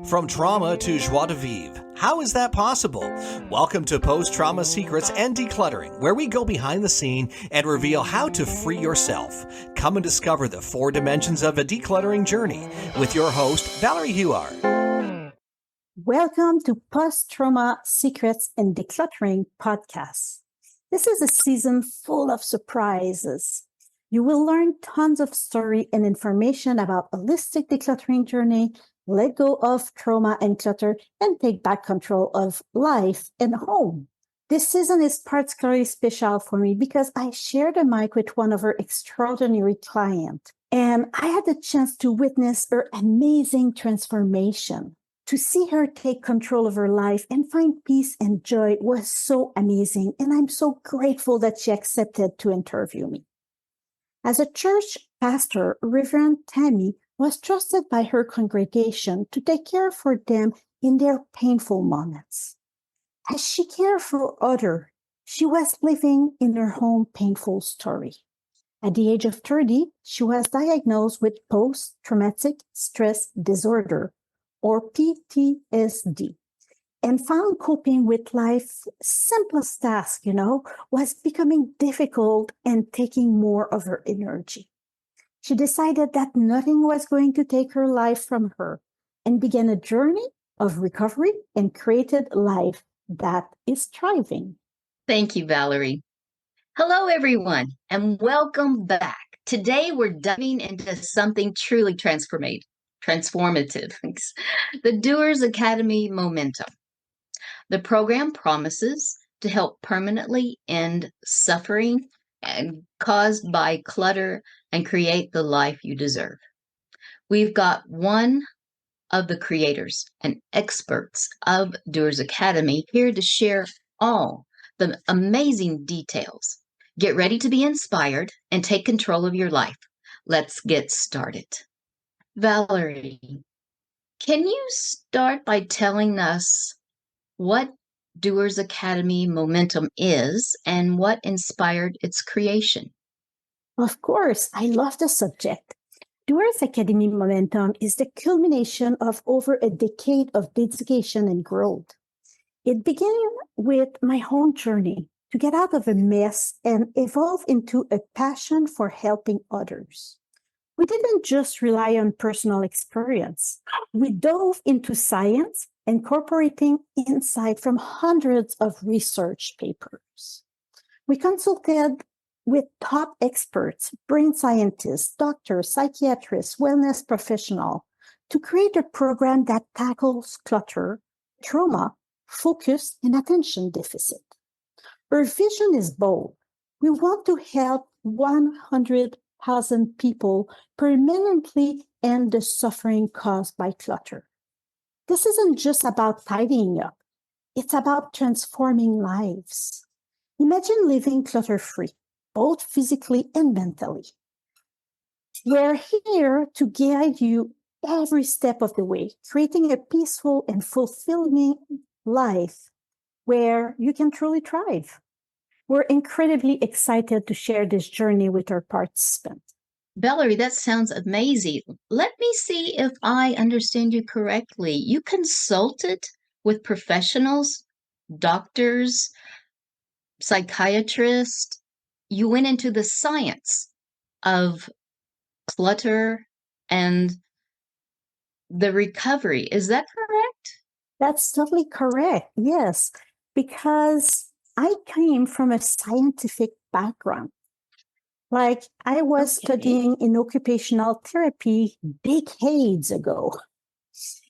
From trauma to joie de vivre. How is that possible? Welcome to Post-Trauma Secrets and Decluttering, where we go behind the scene and reveal how to free yourself. Come and discover the 4 dimensions of a decluttering journey with your host, Valerie Huard. Welcome to Post-Trauma Secrets and Decluttering podcast. This is a season full of surprises. You will learn tons of story and information about a holistic decluttering journey, let go of trauma and clutter, and take back control of life and home. This season is particularly special for me because I shared a mic with one of our extraordinary clients, and I had the chance to witness her amazing transformation. To see her take control of her life and find peace and joy was so amazing, and I'm so grateful that she accepted to interview me. As a church pastor, Reverend Tammy was trusted by her congregation to take care for them in their painful moments. As she cared for others, she was living in her own painful story. At the age of 30, she was diagnosed with post-traumatic stress disorder, or PTSD, and found coping with life's simplest task, was becoming difficult and taking more of her energy. She decided that nothing was going to take her life from her and began a journey of recovery and created a life that is thriving. Thank you, Valerie. Hello, everyone, and welcome back. Today, we're diving into something truly transformative, the Doers Academy Momentum. The program promises to help permanently end suffering and caused by clutter and create the life you deserve. We've got one of the creators and experts of Doers Academy here to share all the amazing details. Get ready to be inspired and take control of your life. Let's get started. Valerie, can you start by telling us what Doers Academy Momentum is and what inspired its creation? Of course, I love the subject. Doers Academy Momentum is the culmination of over a decade of dedication and growth. It began with my own journey to get out of a mess and evolve into a passion for helping others. We didn't just rely on personal experience. We dove into science, incorporating insight from hundreds of research papers. We consulted with top experts, brain scientists, doctors, psychiatrists, wellness professionals, to create a program that tackles clutter, trauma, focus, and attention deficit. Our vision is bold. We want to help 100,000 people permanently end the suffering caused by clutter. This isn't just about tidying up. It's about transforming lives. Imagine living clutter-free, both physically and mentally. We're here to guide you every step of the way, creating a peaceful and fulfilling life where you can truly thrive. We're incredibly excited to share this journey with our participants. Valerie, that sounds amazing. Let me see if I understand you correctly. You consulted with professionals, doctors, psychiatrists. You went into the science of clutter and the recovery. Is that correct? That's totally correct. Yes, because I came from a scientific background. Like I was studying in occupational therapy decades ago.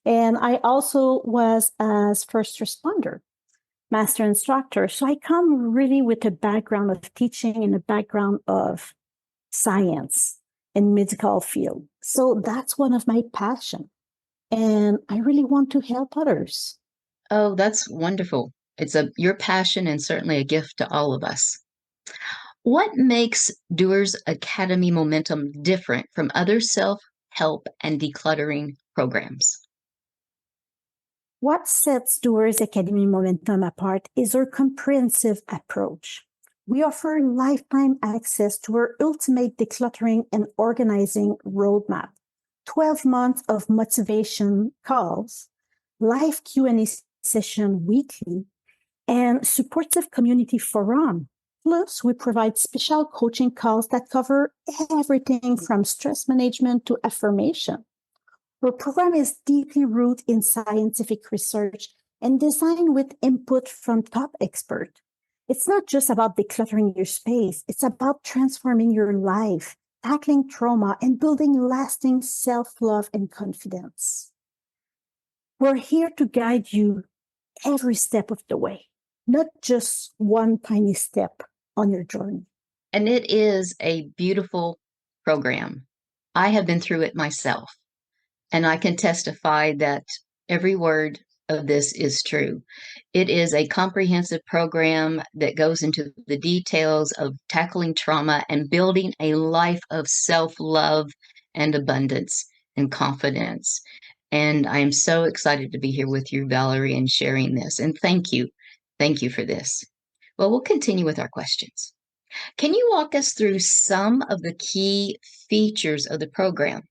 And I also was as first responder, master instructor. So I come really with a background of teaching and a background of science and medical field. So that's one of my passions. And I really want to help others. Oh, that's wonderful. It's your passion and certainly a gift to all of us. What makes Doers Academy Momentum different from other self-help and decluttering programs? What sets Doers Academy Momentum apart is our comprehensive approach. We offer lifetime access to our ultimate decluttering and organizing roadmap, 12 months of motivation calls, live Q&A session weekly, and supportive community forum. Plus, we provide special coaching calls that cover everything from stress management to affirmation. Our program is deeply rooted in scientific research and designed with input from top experts. It's not just about decluttering your space, it's about transforming your life, tackling trauma, and building lasting self-love and confidence. We're here to guide you every step of the way, not just one tiny step on your journey. And it is a beautiful program. I have been through it myself, and I can testify that every word of this is true. It is a comprehensive program that goes into the details of tackling trauma and building a life of self-love and abundance and confidence. And I am so excited to be here with you, Valerie, and sharing this. And thank you. Thank you for this. Well, we'll continue with our questions. Can you walk us through some of the key features of the program,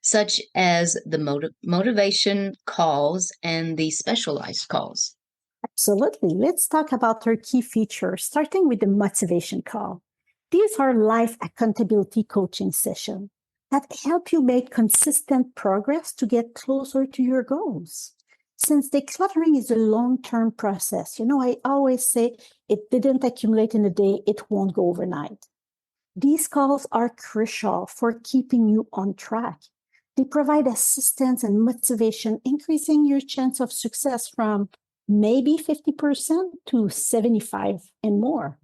such as the motivation calls and the specialized calls? Absolutely. Let's talk about our key features, starting with the motivation call. These are life accountability coaching sessions that help you make consistent progress to get closer to your goals. Since decluttering is a long-term process, I always say it didn't accumulate in a day, it won't go overnight. These calls are crucial for keeping you on track. They provide assistance and motivation, increasing your chance of success from maybe 50% to 75% and more.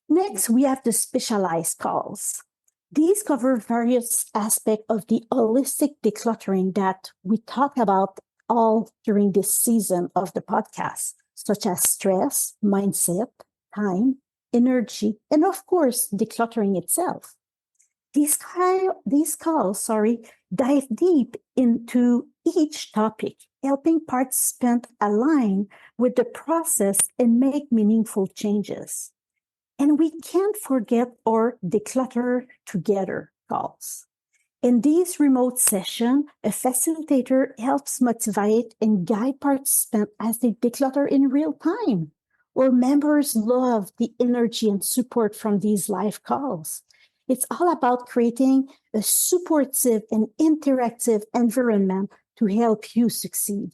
Next, we have the specialized calls. These cover various aspects of the holistic decluttering that we talk about all during this season of the podcast, such as stress, mindset, time, energy, and of course, decluttering itself. These calls, dive deep into each topic, helping participants align with the process and make meaningful changes. And we can't forget our Declutter Together calls. In these remote sessions, a facilitator helps motivate and guide participants as they declutter in real time. Our members love the energy and support from these live calls. It's all about creating a supportive and interactive environment to help you succeed.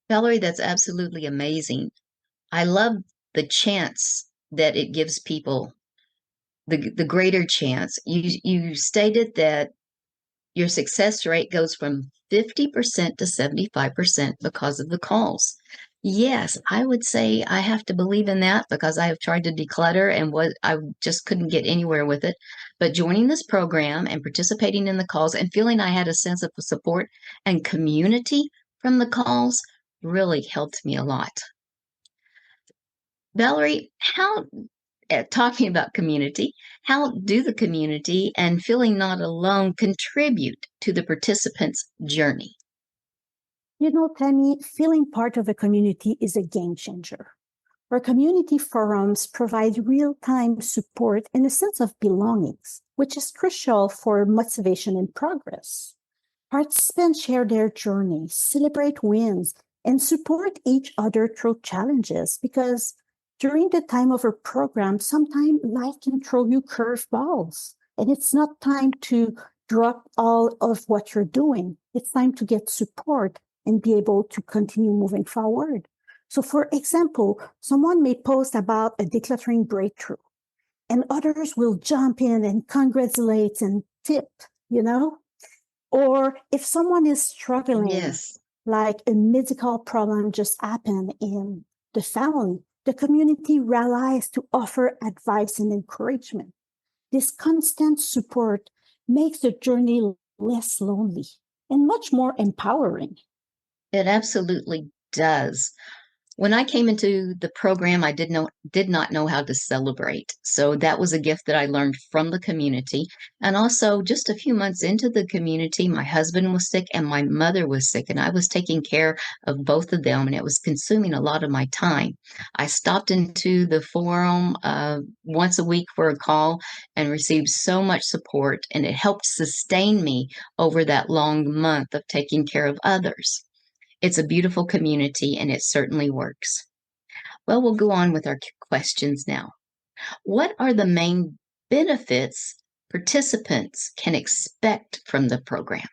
Valerie, that's absolutely amazing. I love the chance that it gives people, the greater chance. You stated that your success rate goes from 50% to 75% because of the calls. Yes, I would say I have to believe in that because I have tried to declutter and I just couldn't get anywhere with it. But joining this program and participating in the calls and feeling I had a sense of support and community from the calls really helped me a lot. Valerie, talking about community, how do the community and feeling not alone contribute to the participants' journey? Tammy, feeling part of a community is a game changer. Our community forums provide real-time support and a sense of belongings, which is crucial for motivation and progress. Participants share their journeys, celebrate wins, and support each other through challenges because during the time of a program, sometimes life can throw you curveballs, and it's not time to drop all of what you're doing. It's time to get support and be able to continue moving forward. So, for example, someone may post about a decluttering breakthrough, and others will jump in and congratulate and tip, Or if someone is struggling, Yes, like a medical problem just happened in the family, the community rallies to offer advice and encouragement. This constant support makes the journey less lonely and much more empowering. it absolutely does. When I came into the program, I did not know how to celebrate. So that was a gift that I learned from the community. And also, just a few months into the community, my husband was sick and my mother was sick, and I was taking care of both of them, and it was consuming a lot of my time. I stopped into the forum once a week for a call and received so much support, and it helped sustain me over that long month of taking care of others. It's a beautiful community and it certainly works. Well, we'll go on with our questions now. What are the main benefits participants can expect from the program?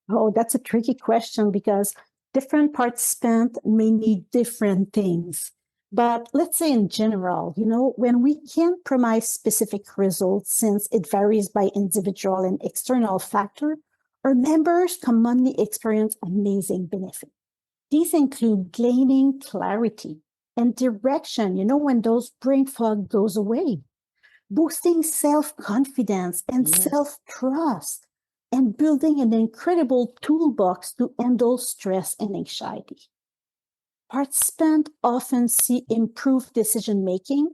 Oh, that's a tricky question because different participants may need different things. But let's say in general, when we can't promise specific results since it varies by individual and external factor, our members commonly experience amazing benefits. These include gaining clarity and direction, when those brain fog goes away, boosting self-confidence and Yes. self-trust, and building an incredible toolbox to handle stress and anxiety. Participants often see improved decision-making,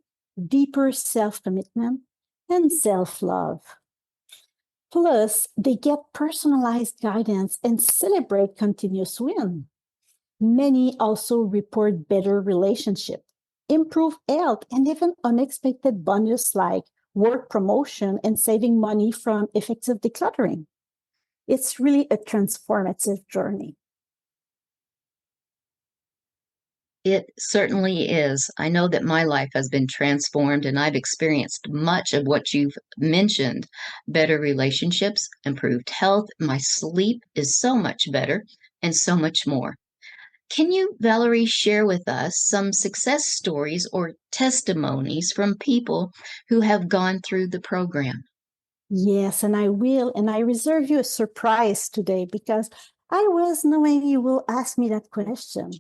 deeper self-commitment, and self-love. Plus, they get personalized guidance and celebrate continuous win. Many also report better relationship, improved health, and even unexpected bonus like work promotion and saving money from effective decluttering. It's really a transformative journey. It certainly is. I know that my life has been transformed and I've experienced much of what you've mentioned. Better relationships, improved health, my sleep is so much better, and so much more. Can you, Valerie, share with us some success stories or testimonies from people who have gone through the program? Yes, and I will. And I reserve you a surprise today because I was knowing you will ask me that question.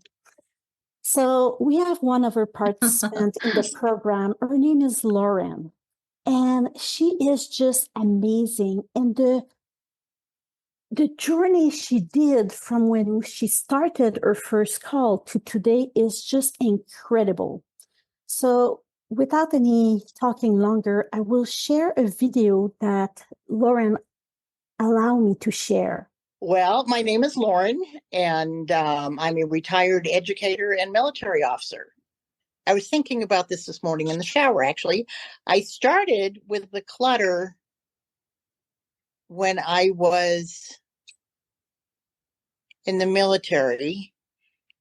So we have one of our participants in the program. Her name is Lauren, and she is just amazing. And the journey she did from when she started her first call to today is just incredible. So without any talking longer, I will share a video that Lauren allowed me to share. Well, my name is Lauren, and I'm a retired educator and military officer. I was thinking about this morning in the shower, actually. I started with the clutter when I was in the military,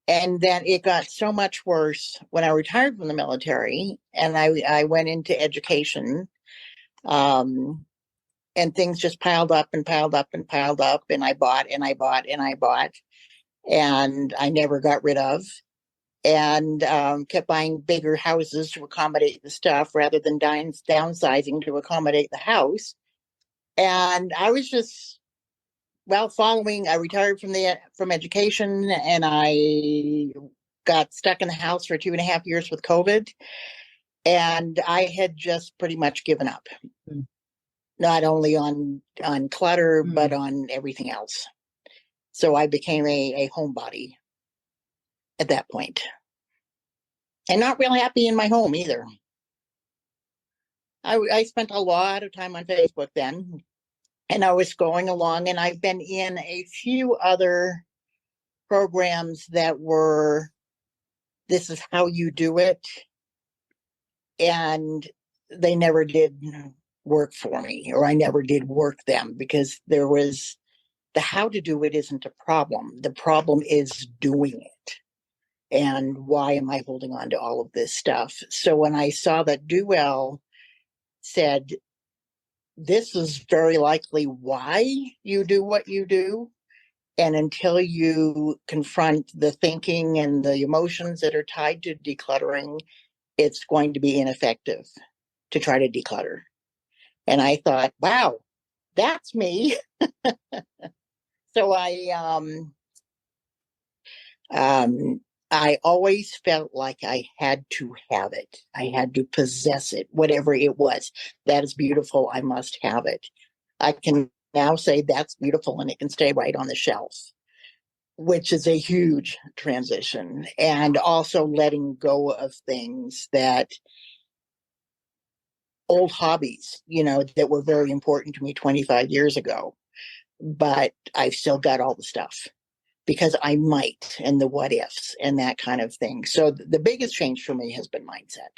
and then it got so much worse when I retired from the military, and I went into education, and things just piled up and piled up and piled up, and I bought and I bought and I bought, and I never got rid of, and kept buying bigger houses to accommodate the stuff rather than downsizing to accommodate the house. And I was just, I retired from education, and I got stuck in the house for 2.5 years with COVID, and I had just pretty much given up, not only on clutter, but on everything else. So I became a homebody at that point, and not real happy in my home either. I spent a lot of time on Facebook then, and I was going along, and I've been in a few other programs that were, this is how you do it, and they never did work for me, or I never did work them, because there was, the how to do it isn't a problem. The problem is doing it. And why am I holding on to all of this stuff? So when I saw that Do Well said, this is very likely why you do what you do, and until you confront the thinking and the emotions that are tied to decluttering, it's going to be ineffective to try to declutter. And I thought, wow, that's me. So I always felt like I had to have it. I had to possess it, whatever it was. That is beautiful. I must have it. I can now say that's beautiful, and it can stay right on the shelf. which is a huge transition, and also letting go of things that old hobbies, that were very important to me 25 years ago, but I've still got all the stuff because I might, and the what ifs and that kind of thing. So the biggest change for me has been mindset.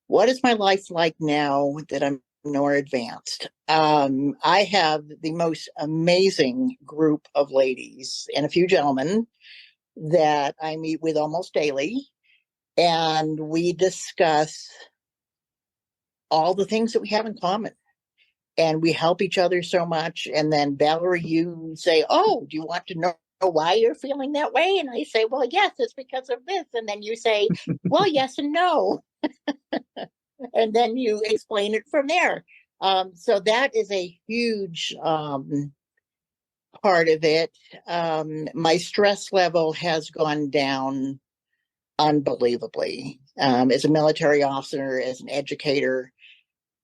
What is my life like now that I'm more advanced? I have the most amazing group of ladies and a few gentlemen that I meet with almost daily, and we discuss all the things that we have in common, and we help each other so much. And then, Valerie, you say, "Oh, do you want to know why you're feeling that way?" And I say, "Well, yes, it's because of this." And then you say, "Well, yes and no." And then you explain it from there. So that is a huge part of it. My stress level has gone down unbelievably. As a military officer, as an educator,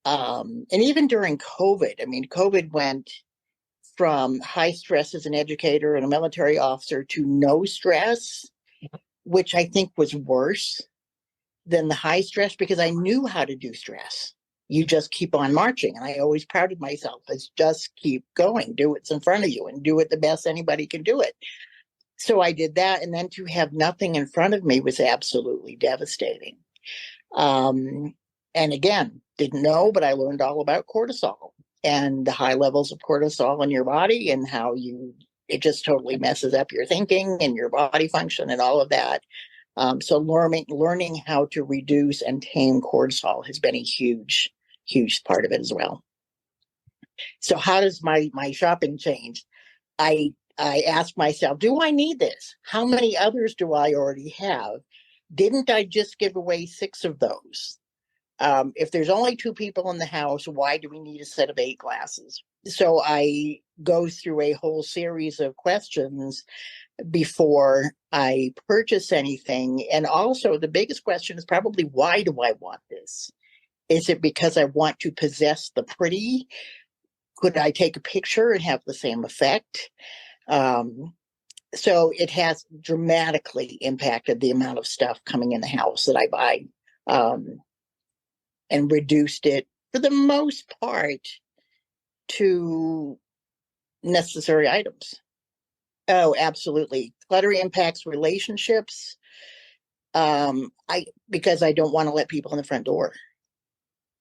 and even during COVID. I mean, COVID went from high stress as an educator and a military officer to no stress, which I think was worse than the high stress, because I knew how to do stress. You just keep on marching. And I always prided myself as just keep going, do what's in front of you and do it the best anybody can do it. So I did that. And then to have nothing in front of me was absolutely devastating. And again, didn't know, but I learned all about cortisol and the high levels of cortisol in your body and how it just totally messes up your thinking and your body function and all of that. So learning how to reduce and tame cortisol has been a huge, huge part of it as well. So how does my shopping change? I ask myself, do I need this? How many others do I already have? Didn't I just give away 6 of those? If there's only 2 people in the house, why do we need a set of 8 glasses? So I go through a whole series of questions before I purchase anything. And also the biggest question is probably, why do I want this? Is it because I want to possess the pretty? Could I take a picture and have the same effect? So it has dramatically impacted the amount of stuff coming in the house that I buy, and reduced it for the most part to necessary items. Oh, absolutely. Clutter impacts relationships. Because I don't want to let people in the front door.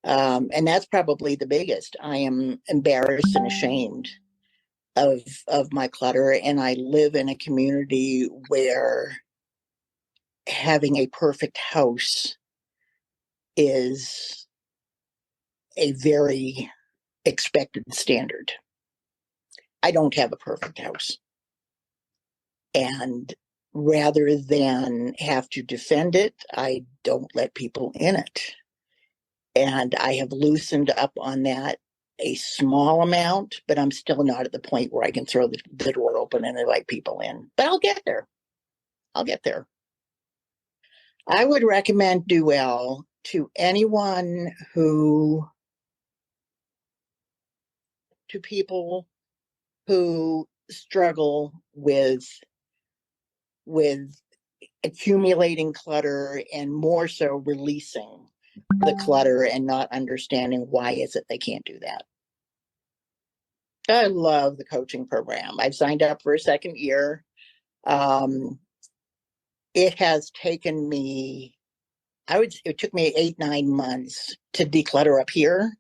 And that's probably the biggest. I am embarrassed and ashamed of my clutter. And I live in a community where having a perfect house is a very expected standard. I don't have a perfect house. And rather than have to defend it, I don't let people in it. And I have loosened up on that a small amount, but I'm still not at the point where I can throw the door open and invite people in. But I'll get there. I'll get there. I would recommend Duell to anyone to people who struggle with accumulating clutter, and more so releasing the clutter and not understanding why is it they can't do that. I love the coaching program. I've signed up for a second year. It has taken me, it took me 8-9 months to declutter up here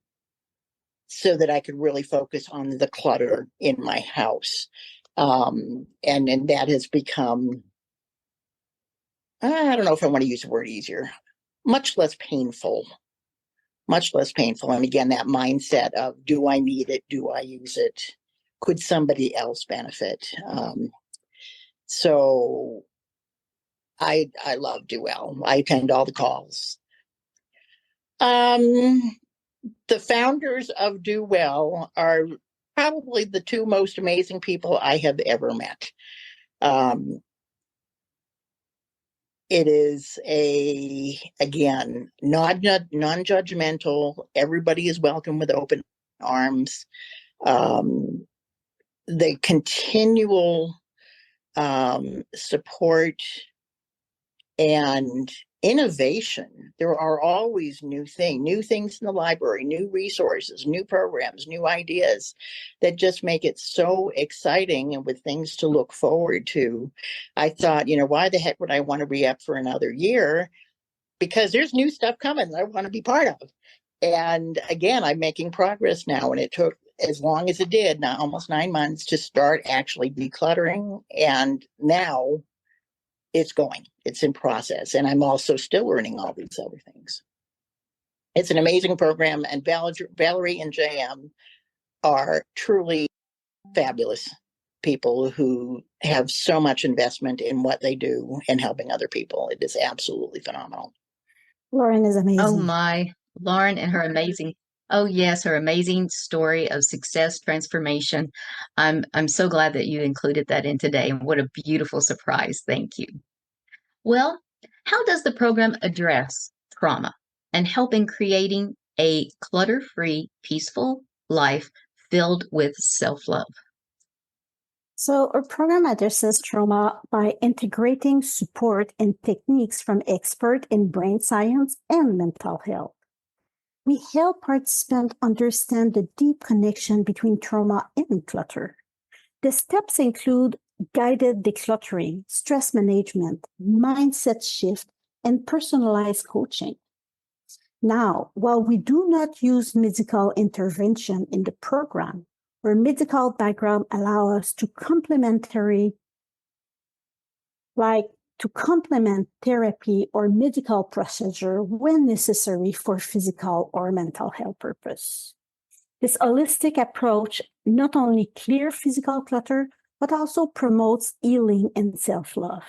so that I could really focus on the clutter in my house. And that has become, I don't know if I want to use the word easier, much less painful. And again, that mindset of, do I need it? Do I use it? Could somebody else benefit? So I love Duell. I attend all the calls. The founders of Duell are probably the 2 most amazing people I have ever met. It is again, non-judgmental. Everybody is welcome with open arms. the continual support and innovation. There are always new things in the library, new resources, new programs, new ideas that just make it so exciting and with things to look forward to. I thought, why the heck would I want to re-up for another year? Because there's new stuff coming that I want to be part of. And again, I'm making progress now, and it took as long as it did, now almost 9 months, to start actually decluttering. And now it's in process. And I'm also still learning all these other things. It's an amazing program, and Valerie and JM are truly fabulous people who have so much investment in what they do and helping other people. It is absolutely phenomenal. Lauren is amazing. Oh my, Lauren and her amazing, oh yes, her amazing story of success transformation. I'm so glad that you included that in today. What a beautiful surprise. Thank you. Well, how does the program address trauma and help in creating a clutter-free, peaceful life filled with self-love? So our program addresses trauma by integrating support and techniques from experts in brain science and mental health. We help participants understand the deep connection between trauma and clutter. The steps include guided decluttering, stress management, mindset shift, and personalized coaching. Now, while we do not use medical intervention in the program, our medical background allows us to complement therapy or medical procedure when necessary for physical or mental health purpose. This holistic approach not only clears physical clutter, but also promotes healing and self-love,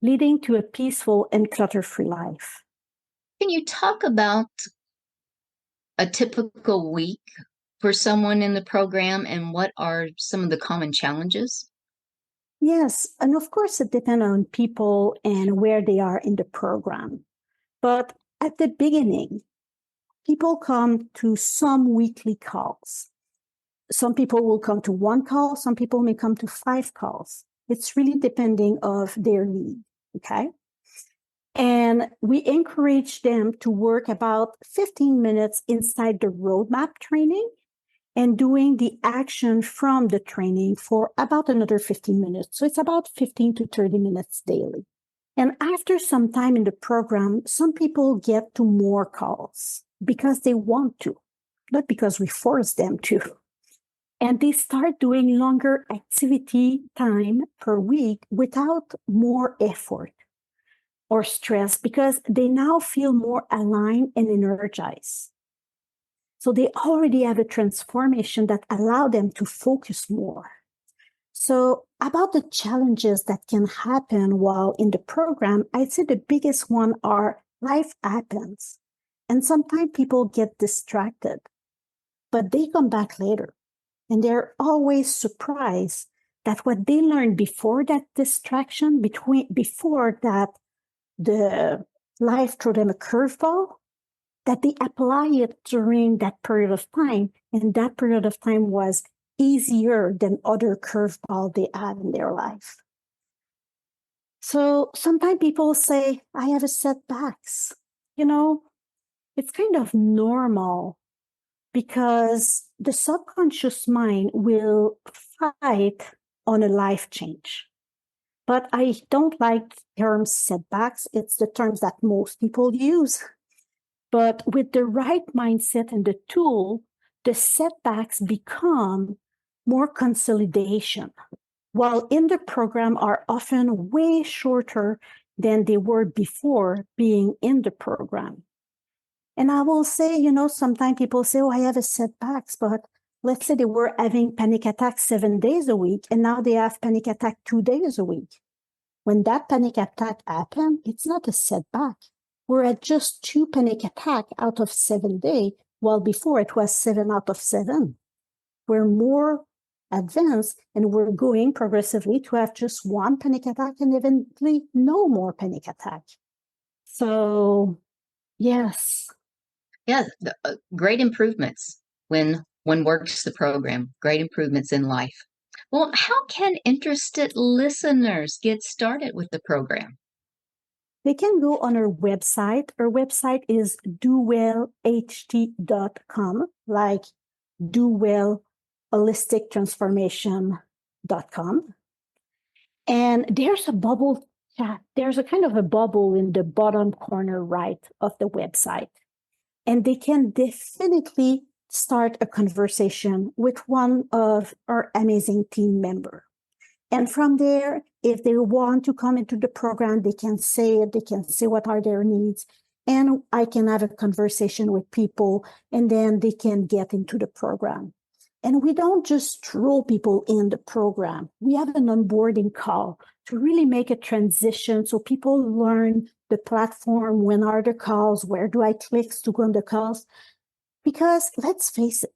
leading to a peaceful and clutter-free life. Can you talk about a typical week for someone in the program and what are some of the common challenges? Yes, and of course it depends on people and where they are in the program. But at the beginning, people come to some weekly calls. Some people will come to one call, some people may come to 5 calls. It's really depending of their need, okay? And we encourage them to work about 15 minutes inside the roadmap training and doing the action from the training for about another 15 minutes. So it's about 15 to 30 minutes daily. And after some time in the program, some people get to more calls because they want to, not because we force them to. And they start doing longer activity time per week without more effort or stress because they now feel more aligned and energized. So they already have a transformation that allow them to focus more. So about the challenges that can happen while in the program, I'd say the biggest one are life happens. And sometimes people get distracted, but they come back later. And they're always surprised that what they learned before that distraction, before that the life threw them a curveball, that they apply it during that period of time. And that period of time was easier than other curveball they had in their life. So sometimes people say, I have a setbacks. It's kind of normal because the subconscious mind will fight on a life change. But I don't like the term setbacks. It's the terms that most people use. But with the right mindset and the tool, the setbacks become more consolidation, while in the program are often way shorter than they were before being in the program. And I will say, sometimes people say, I have a setbacks, but let's say they were having panic attacks 7 days a week, and now they have panic attack 2 days a week. When that panic attack happened, it's not a setback. We're at just 2 panic attacks out of 7 days, while before it was 7 out of 7. We're more advanced and we're going progressively to have just 1 panic attack and eventually no more panic attack. So, yes. Yeah, great improvements when one works the program, great improvements in life. Well, how can interested listeners get started with the program? They can go on our website. Our website is dowellht.com, like do well holistic transformation.com. And there's a bubble chat. There's a kind of a bubble in the bottom corner right of the website. And they can definitely start a conversation with one of our amazing team members. And from there, if they want to come into the program, they can say it, they can say what are their needs. And I can have a conversation with people, and then they can get into the program. And we don't just throw people in the program. We have an onboarding call to really make a transition so people learn the platform, when are the calls, where do I click to go on the calls? Because let's face it,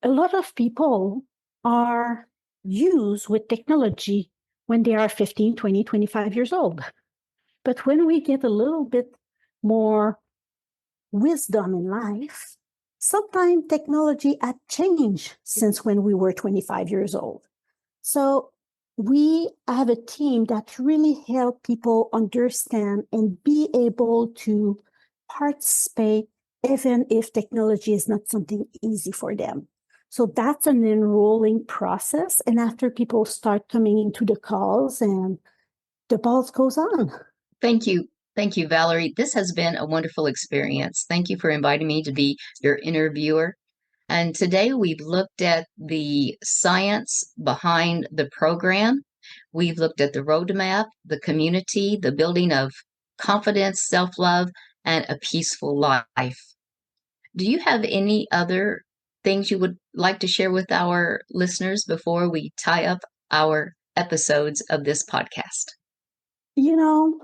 a lot of people are used with technology when they are 15, 20, 25 years old. But when we get a little bit more wisdom in life, sometimes technology had changed since when we were 25 years old. So we have a team that really help people understand and be able to participate even if technology is not something easy for them. So that's an enrolling process. And after people start coming into the calls, and the ball goes on. Thank you. Thank you, Valerie. This has been a wonderful experience. Thank you for inviting me to be your interviewer. And today we've looked at the science behind the program. We've looked at the roadmap, the community, the building of confidence, self-love, and a peaceful life. Do you have any other things you would like to share with our listeners before we tie up our episodes of this podcast? You know,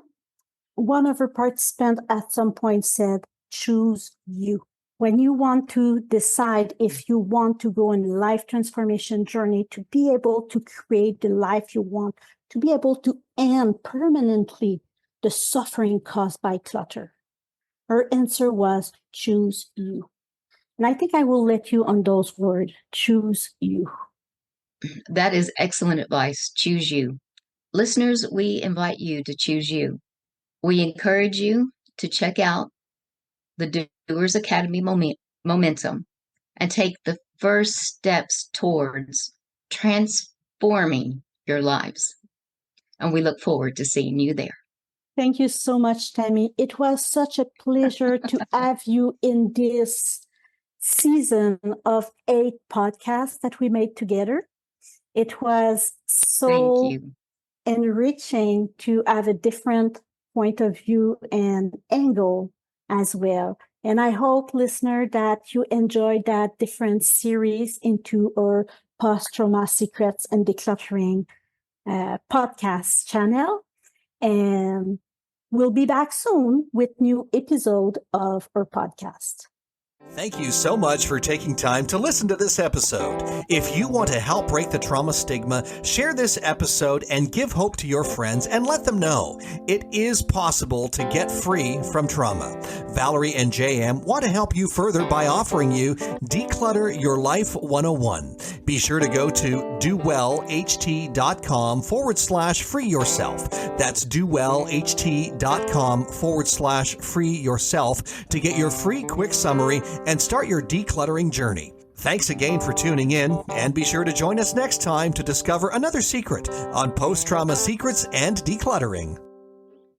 one of our participants at some point said, choose you. When you want to decide if you want to go on a life transformation journey, to be able to create the life you want, to be able to end permanently the suffering caused by clutter, her answer was choose you. And I think I will let you on those words, choose you. That is excellent advice. Choose you. Listeners, we invite you to choose you. We encourage you to check out the Doers Academy Momentum and take the first steps towards transforming your lives. And we look forward to seeing you there. Thank you so much, Tammy. It was such a pleasure to have you in this season of 8 podcasts that we made together. It was so enriching to have a different point of view and angle as well. And I hope, listener, that you enjoyed that different series into our Post-Trauma Secrets and Decluttering podcast channel. And we'll be back soon with new episode of our podcast. Thank you so much for taking time to listen to this episode. If you want to help break the trauma stigma, share this episode and give hope to your friends and let them know it is possible to get free from trauma. Valerie and JM want to help you further by offering you Declutter Your Life 101. Be sure to go to dowellht.com/free yourself. That's dowellht.com/free yourself to get your free quick summary and start your decluttering journey. Thanks again for tuning in, and be sure to join us next time to discover another secret on post-trauma secrets and decluttering.